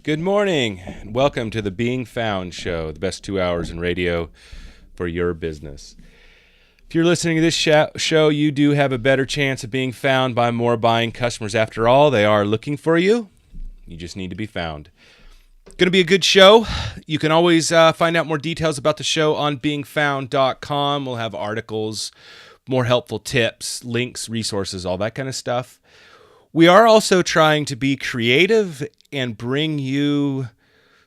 Good morning, and welcome to the Being Found Show, the best 2 hours in radio for your business. If you're listening to this show, you do have a better chance of being found by more buying customers. After all, they are looking for you. You just need to be found. Going to be a good show. You can always find out more details about the show on beingfound.com. We'll have articles, more helpful tips, links, resources, all that kind of stuff. We are also trying to be creative and bring you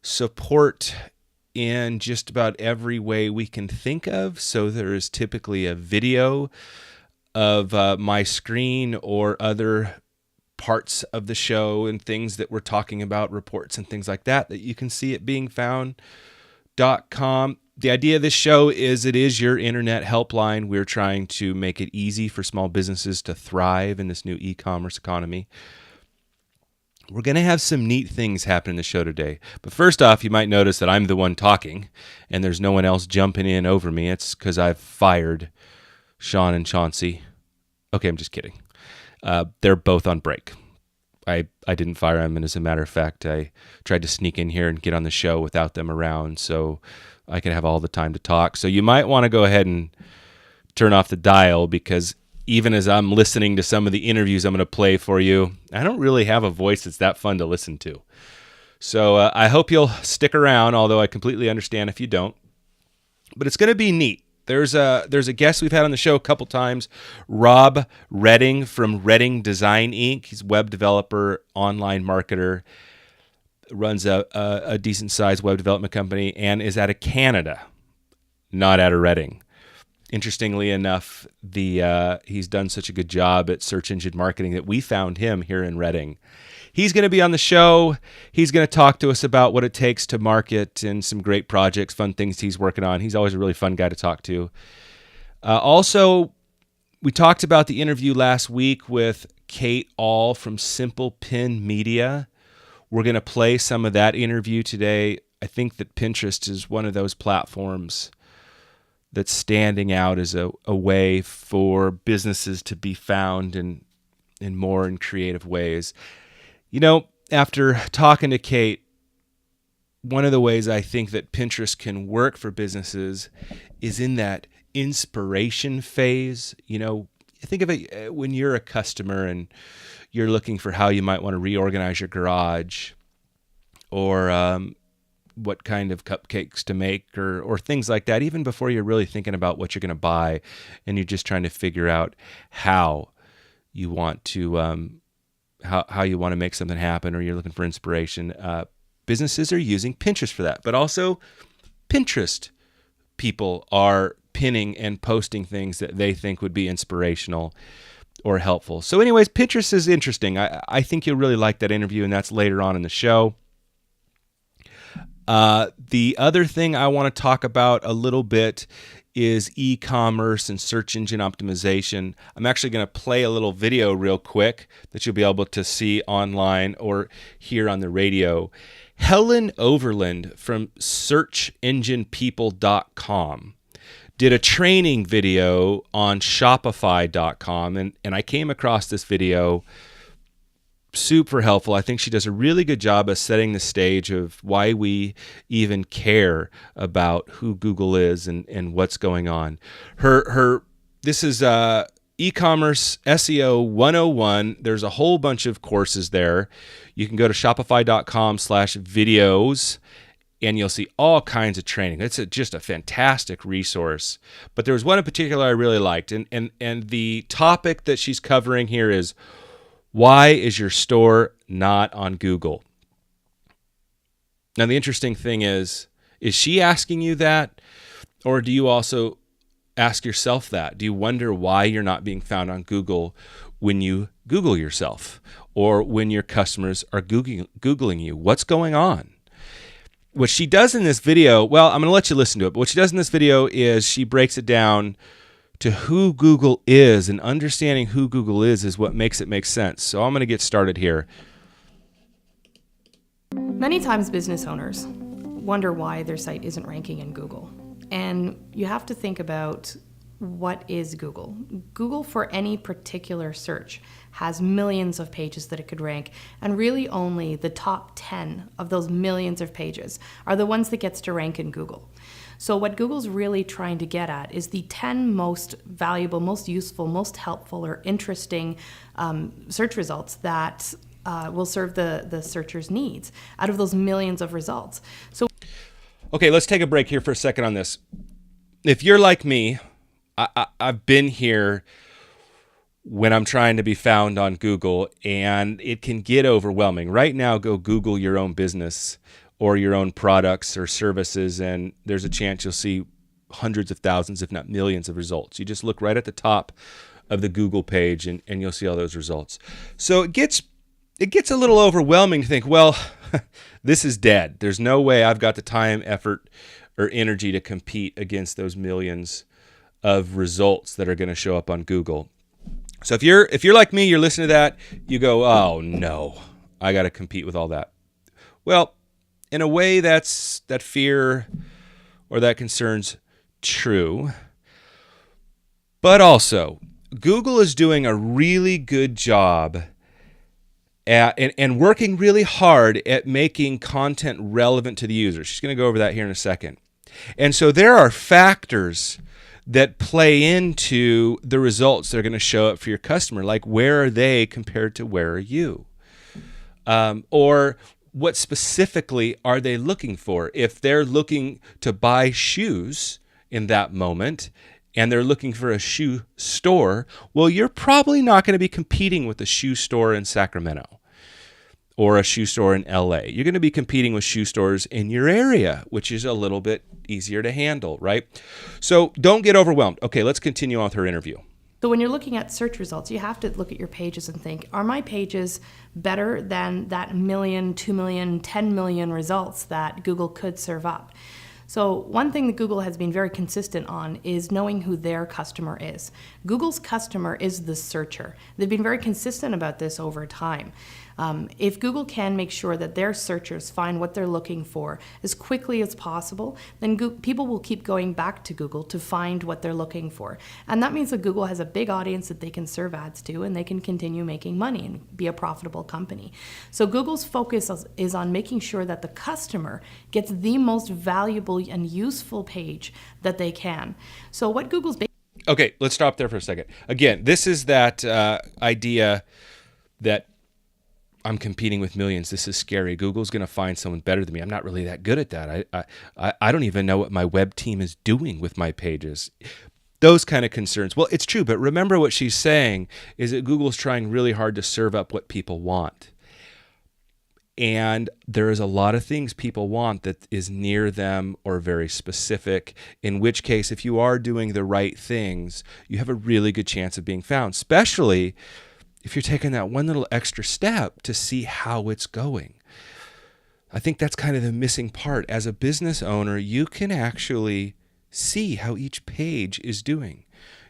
support in just about every way we can think of. So there is typically a video of my screen or other parts of the show and things that we're talking about, reports and things like that you can see at beingfound.com. The idea of this show is it is your internet helpline. We're trying to make it easy for small businesses to thrive in this new e-commerce economy. We're going to have some neat things happen in the show today. But first off, you might notice that I'm the one talking and there's no one else jumping in over me. It's because I've fired Sean and Chauncey. Okay, I'm just kidding. They're both on break. I didn't fire them, and as a matter of fact, I tried to sneak in here and get on the show without them around so I could have all the time to talk. So you might want to go ahead and turn off the dial, because even as I'm listening to some of the interviews I'm going to play for you, I don't really have a voice that's that fun to listen to. So I hope you'll stick around, although I completely understand if you don't. But it's going to be neat. There's a guest we've had on the show a couple times, Rob Redding from Redding Design Inc. He's a web developer, online marketer, runs a decent-sized web development company, and is out of Canada, not out of Redding. Interestingly enough, he's done such a good job at search engine marketing that we found him here in Redding. He's going to be on the show. He's going to talk to us about what it takes to market and some great projects, fun things he's working on. He's always a really fun guy to talk to. Also, we talked about the interview last week with Kate All from Simple Pin Media. We're going to play some of that interview today. I think that Pinterest is one of those platforms that's standing out as a way for businesses to be found in more and creative ways. You know, after talking to Kate, one of the ways I think that Pinterest can work for businesses is in that inspiration phase. You know, think of it when you're a customer and you're looking for how you might want to reorganize your garage, or what kind of cupcakes to make, or things like that, even before you're really thinking about what you're going to buy, and you're just trying to figure out how you want to how you want to make something happen, or you're looking for inspiration. Businesses are using Pinterest for that, but also Pinterest people are pinning and posting things that they think would be inspirational or helpful. So anyways, Pinterest is interesting. I think you'll really like that interview, and that's later on in the show. The other thing I want to talk about a little bit is e-commerce and search engine optimization. I'm actually going to play a little video real quick that you'll be able to see online or hear on the radio. Helen Overland from searchenginepeople.com did a training video on Shopify.com, and I came across this video. Super helpful. I think she does a really good job of setting the stage of why we even care about who Google is and what's going on. This is e-commerce SEO 101. There's a whole bunch of courses there. You can go to shopify.com/videos and you'll see all kinds of training. It's just a fantastic resource. But there was one in particular I really liked, and the topic that she's covering here is, why is your store not on Google? Now, the interesting thing is she asking you that, or do you also ask yourself that? Do you wonder why you're not being found on Google when you Google yourself, or when your customers are Googling you? What's going on? What she does in this video, well, I'm going to let you listen to it, but what she does in this video is she breaks it down to who Google is, and understanding who Google is what makes it make sense. So I'm going to get started here. Many times business owners wonder why their site isn't ranking in Google. And you have to think about what is Google? Google, for any particular search, has millions of pages that it could rank, and really only the top 10 of those millions of pages are the ones that gets to rank in Google. So what Google's really trying to get at is the 10 most valuable, most useful, most helpful or interesting search results that will serve the searcher's needs out of those millions of results. So, okay, let's take a break here for a second on this. If you're like me, I've been here when I'm trying to be found on Google, and it can get overwhelming. Right now, go Google your own business or your own products or services, and there's a chance you'll see hundreds of thousands, if not millions of results. You just look right at the top of the Google page, and you'll see all those results. So it gets a little overwhelming to think, well, this is dead. There's no way I've got the time, effort, or energy to compete against those millions of results that are going to show up on Google. So if you're like me, you're listening to that, you go, oh no, I got to compete with all that. Well, in a way, that fear or that concern's true. But also, Google is doing a really good job and working really hard at making content relevant to the user. She's going to go over that here in a second. And so there are factors that play into the results that are going to show up for your customer, like where are they compared to where are you? Or what specifically are they looking for? If they're looking to buy shoes in that moment and they're looking for a shoe store, well, you're probably not going to be competing with a shoe store in Sacramento or a shoe store in LA. You're going to be competing with shoe stores in your area, which is a little bit easier to handle, right? So don't get overwhelmed. Okay, let's continue on with her interview. So when you're looking at search results, you have to look at your pages and think, are my pages better than that million, 2 million, 10 million results that Google could serve up? So one thing that Google has been very consistent on is knowing who their customer is. Google's customer is the searcher. They've been very consistent about this over time. If Google can make sure that their searchers find what they're looking for as quickly as possible, then people will keep going back to Google to find what they're looking for. And that means that Google has a big audience that they can serve ads to, and they can continue making money and be a profitable company. So Google's focus is on making sure that the customer gets the most valuable and useful page that they can. So what Google's Okay, let's stop there for a second. Again, this is that idea that I'm competing with millions. This is scary. Google's going to find someone better than me. I'm not really that good at that. I don't even know what my web team is doing with my pages. Those kind of concerns. Well, it's true, but remember what she's saying is that Google's trying really hard to serve up what people want. And there is a lot of things people want that is near them or very specific, in which case, if you are doing the right things, you have a really good chance of being found, especially if you're taking that one little extra step to see how it's going. I think that's kind of the missing part. As a business owner, you can actually see how each page is doing.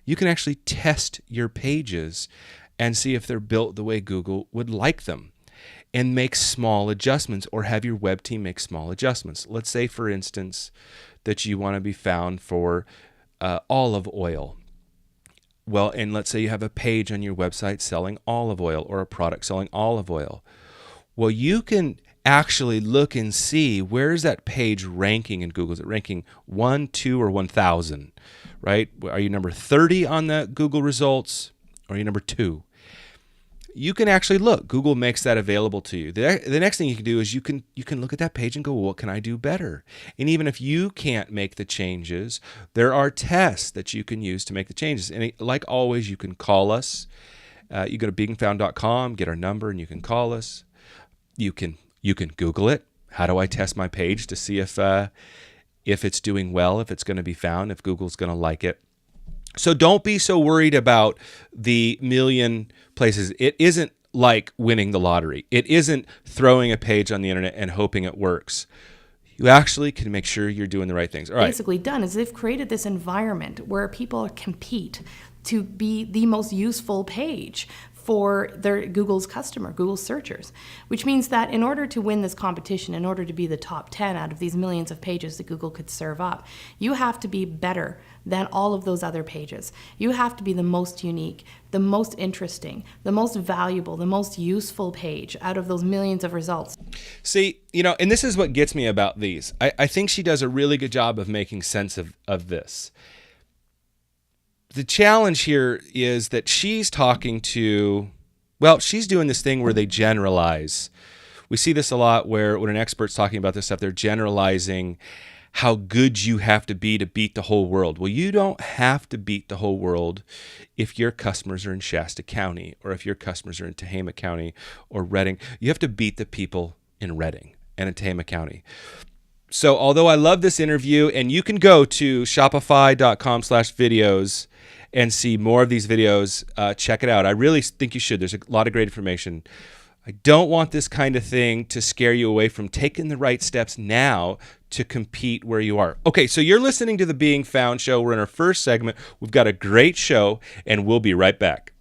You can actually test your pages and see if they're built the way Google would like them and make small adjustments, or have your web team make small adjustments. Let's say, for instance, that you want to be found for olive oil. Well, and let's say you have a page on your website selling olive oil or a product selling olive oil. Well, you can actually look and see where's that page ranking in Google. Is it ranking 1, 2, or 1,000, right? Are you number 30 on the Google results, or are you number 2? You can actually look. Google makes that available to you. The next thing you can do is you can look at that page and go, well, what can I do better? And even if you can't make the changes, there are tests that you can use to make the changes. And like always, you can call us. You go to beingfound.com, get our number, and you can call us. You can Google it. How do I test my page to see if it's doing well, if it's going to be found, if Google's going to like it? So don't be so worried about the million places. It isn't like winning the lottery. It isn't throwing a page on the internet and hoping it works. You actually can make sure you're doing the right things. All right. Basically done is they've created this environment where people compete to be the most useful page for Google's customer, Google's searchers, which means that in order to win this competition, in order to be the top 10 out of these millions of pages that Google could serve up, you have to be better than all of those other pages. You have to be the most unique, the most interesting, the most valuable, the most useful page out of those millions of results. See, and this is what gets me about these. I think she does a really good job of making sense of this. The challenge here is that she's talking to, she's doing this thing where they generalize. We see this a lot where when an expert's talking about this stuff, they're generalizing how good you have to beat the whole world. Well, you don't have to beat the whole world if your customers are in Shasta County or if your customers are in Tehama County or Redding. You have to beat the people in Redding and in Tehama County. So although I love this interview, and you can go to shopify.com/videos and see more of these videos, check it out. I really think you should. There's a lot of great information. I don't want this kind of thing to scare you away from taking the right steps now to compete where you are. Okay, so you're listening to the Being Found Show. We're in our first segment. We've got a great show, and we'll be right back.